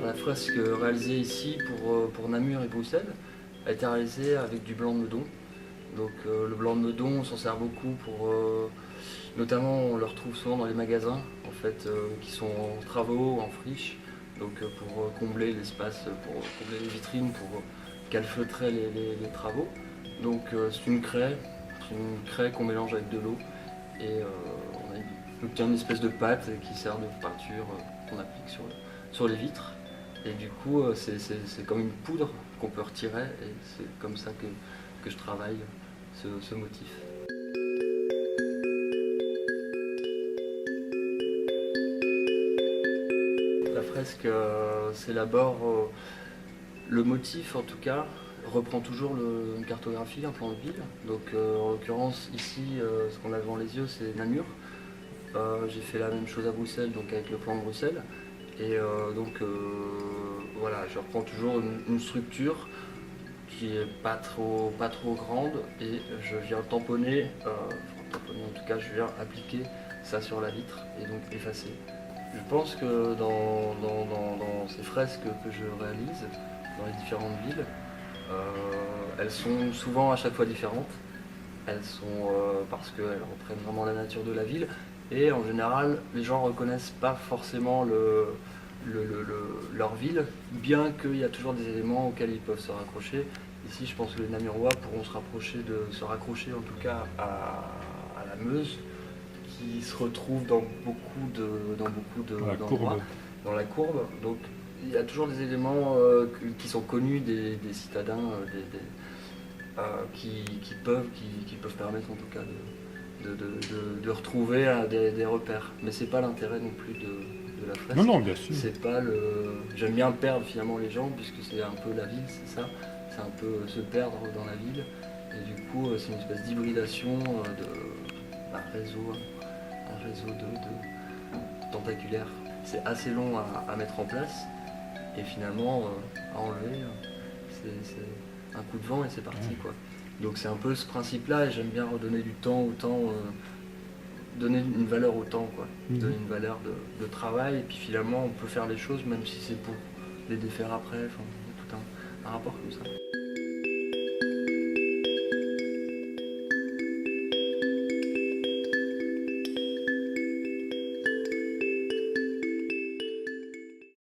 la fresque réalisée ici pour Namur et Bruxelles a été réalisée avec du blanc de meudon. Donc le blanc de meudon, on s'en sert beaucoup pour... notamment, on le retrouve souvent dans les magasins, en fait, qui sont en travaux, en friche. Donc pour combler l'espace, pour combler les vitrines, pour calfeutrer les travaux. Donc c'est une craie qu'on mélange avec de l'eau. Et on obtient une espèce de pâte qui sert de peinture qu'on applique sur les vitres. Et du coup, c'est comme une poudre qu'on peut retirer et c'est comme ça que je travaille ce motif. La fresque s'élabore, le motif en tout cas, reprend toujours une cartographie, un plan de ville. Donc en l'occurrence ici, ce qu'on a devant les yeux, c'est Namur. J'ai fait la même chose à Bruxelles, donc avec le plan de Bruxelles. Et voilà, je reprends toujours une structure qui est pas trop grande et je viens tamponner, en tout cas je viens appliquer ça sur la vitre et donc effacer. Je pense que dans ces fresques que je réalise dans les différentes villes, elles sont souvent à chaque fois différentes. Elles sont parce qu'elles reprennent vraiment la nature de la ville et en général les gens ne reconnaissent pas forcément leur ville, bien qu'il y a toujours des éléments auxquels ils peuvent se raccrocher. Ici je pense que les Namurois pourront se raccrocher en tout cas à la Meuse, qui se retrouve dans beaucoup d'endroits, dans la courbe. Donc il y a toujours des éléments qui sont connus des citadins, qui peuvent permettre en tout cas de retrouver des repères. Mais c'est pas l'intérêt non plus de la fresque. Non, non, bien sûr. C'est pas J'aime bien perdre finalement les gens, puisque c'est un peu la ville, c'est ça. C'est un peu se perdre dans la ville. Et du coup, c'est une espèce d'hybridation d'un réseau, tentaculaire. C'est assez long à mettre en place et finalement à enlever, c'est un coup de vent et c'est parti quoi. Donc c'est un peu ce principe-là et j'aime bien redonner du temps au temps, donner une valeur au temps quoi, donner une valeur de travail et puis finalement on peut faire les choses même si c'est pour les défaire après, enfin, il y a tout un rapport comme ça.